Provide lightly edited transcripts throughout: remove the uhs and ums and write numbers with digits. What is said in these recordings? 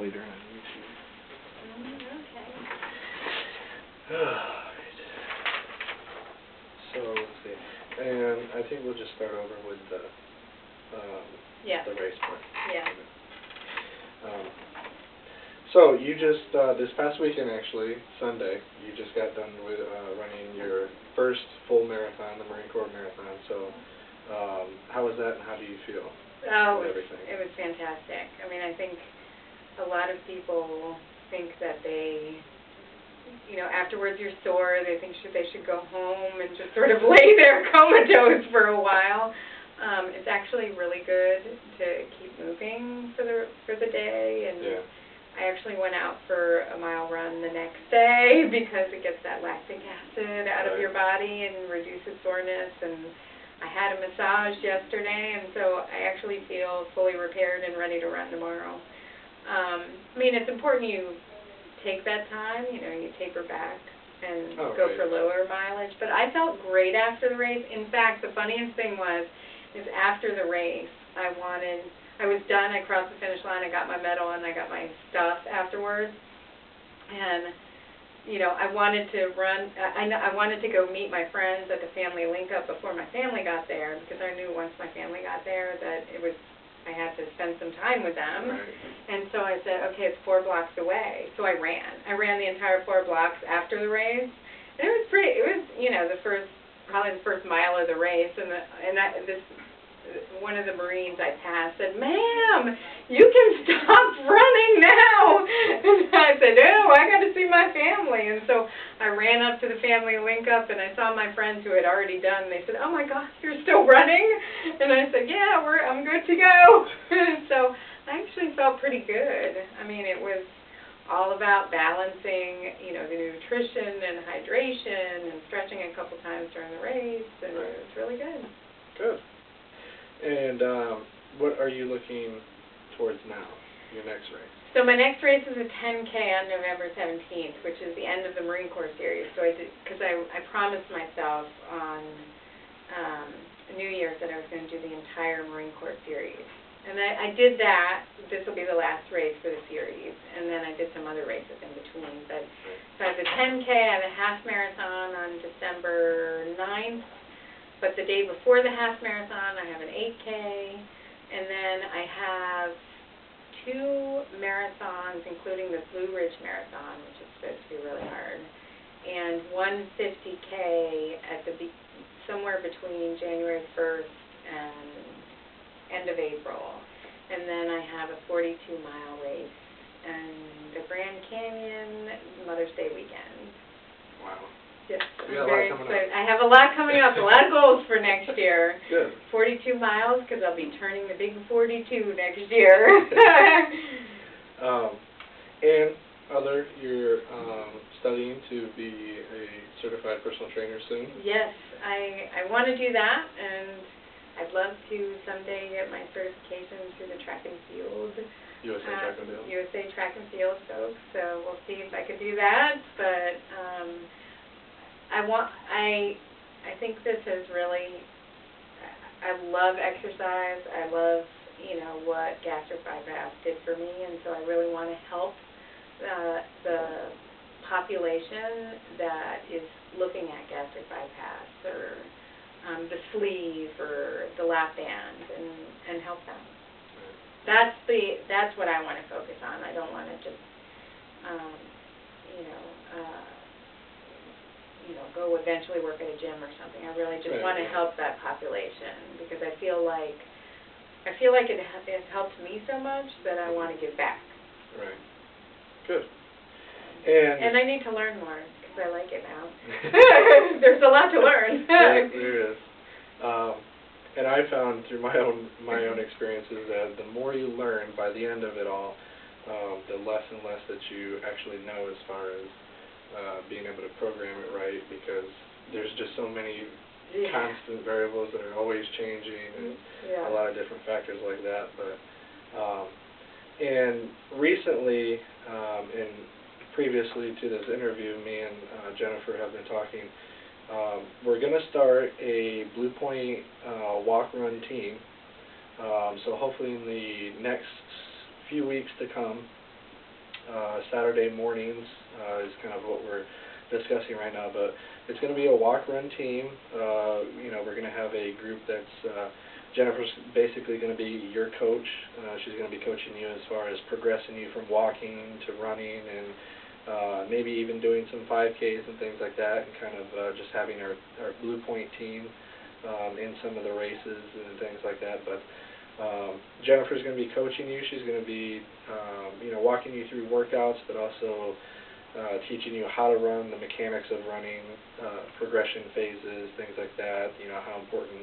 later on YouTube. Okay. Alright. So, let's see. And I think we'll just start over with the race part. Yeah. So, you just, this past weekend actually, Sunday, you just got done with running your first full marathon, the Marine Corps Marathon. So, how was that and how do you feel? Oh, it was fantastic. I mean, I think a lot of people think that they, you know, afterwards you're sore, they think they should go home and just sort of lay there comatose for a while. It's actually really good to keep moving for the day, and I actually went out for a mile run the next day because it gets that lactic acid out of your body and reduces soreness, and I had a massage yesterday, and so I actually feel fully repaired and ready to run tomorrow. I mean, it's important you take that time, you know, you taper back and go for lower mileage, but I felt great after the race. In fact, the funniest thing is after the race, I was done, I crossed the finish line, I got my medal, and I got my stuff afterwards, and, you know, I wanted to run, I wanted to go meet my friends at the family link-up before my family got there, because I knew once my family got there that I had to spend some time with them, and so I said, okay, it's 4 blocks away, so I ran the entire 4 blocks after the race, and it was, you know, probably the first mile of the race, and one of the Marines I passed said, "Ma'am, you can stop running now." And I said, "No, I got to see my family." And so I ran up to the family link-up, and I saw my friends who had already done. They said, "Oh my gosh, you're still running?" And I said, "Yeah, I'm good to go." So I actually felt pretty good. I mean, it was all about balancing, you know, the nutrition and hydration and stretching a couple times during the race, and it was really good. Good. And what are you looking towards now, your next race? So my next race is a 10K on November 17th, which is the end of the Marine Corps series. So because I promised myself on New Year's that I was going to do the entire Marine Corps series. And I did that. This will be the last race for the series. And then I did some other races in between. But so I have the 10K, I have a half marathon on December 9th. But the day before the half marathon, I have an 8K, and then I have 2 marathons, including the Blue Ridge Marathon, which is supposed to be really hard, and 1 50K at somewhere between January 1st and end of April. And then I have a 42-mile race in the Grand Canyon Mother's Day weekend. Wow. Yes, I'm very excited. I have a lot coming up, a lot of goals for next year. Good. 42 miles, because I'll be turning the big 42 next year. And you're studying to be a certified personal trainer soon? Yes, I want to do that, and I'd love to someday get my certification through the track and field. USA Track and Field? USA Track and Field folks, so we'll see if I could do that, but I think this is really, I love exercise, I love, you know, what gastric bypass did for me, and so I really want to help the population that is looking at gastric bypass or the sleeve or the lap band and help them. That's what I want to focus on. I don't want to just, go eventually work at a gym or something. I really just want to help that population because I feel like it has helped me so much that I want to give back. Right. Good. And I need to learn more because I like it now. There's a lot to learn. There is. And I found through my own experiences that the more you learn by the end of it all, the less and less that you actually know as far as being able to program it right, because there's just so many constant variables that are always changing and a lot of different factors like that. But and recently, and previously to this interview, me and Jennifer have been talking. We're going to start a Bluepoint walk-run team. So hopefully in the next few weeks to come, Saturday mornings is kind of what we're discussing right now, but it's going to be a walk-run team. We're going to have a group that's Jennifer's basically going to be your coach. She's going to be coaching you as far as progressing you from walking to running, and maybe even doing some 5Ks and things like that, and kind of just having our Bluepoint team in some of the races and things like that. But Jennifer's going to be coaching you. She's going to be walking you through workouts, but also teaching you how to run, the mechanics of running, progression phases, things like that, how important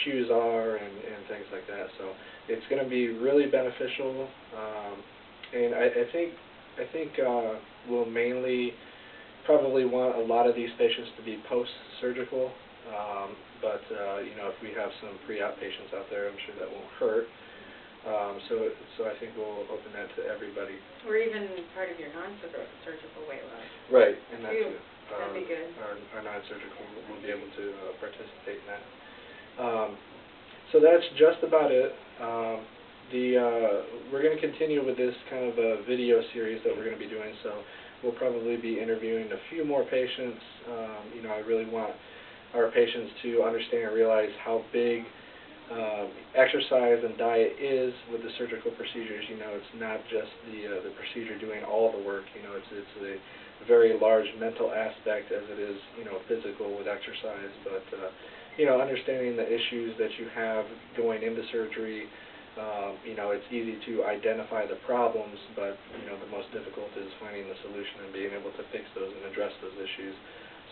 shoes are and things like that. So it's going to be really beneficial, and I think we'll mainly probably want a lot of these patients to be post-surgical, but if we have some pre-op patients out there, I'm sure that won't hurt. So I think we'll open that to everybody. Or even part of your non-surgical weight loss. Right, and that's that'd be good. Our non-surgical will be able to participate in that. So that's just about it. We're going to continue with this kind of a video series that we're going to be doing, so we'll probably be interviewing a few more patients. I really want our patients to understand and realize how big exercise and diet is with the surgical procedures. It's not just the procedure doing all the work. It's a very large mental aspect as it is, physical with exercise. But understanding the issues that you have going into surgery, it's easy to identify the problems, but the most difficult is finding the solution and being able to fix those and address those issues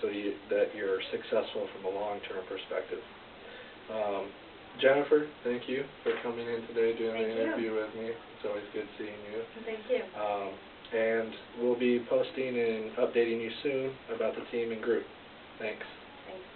so that you're successful from a long-term perspective. Jennifer, thank you for coming in today, doing the interview with me. It's always good seeing you. Thank you. And we'll be posting and updating you soon about the team and group. Thanks. Thanks.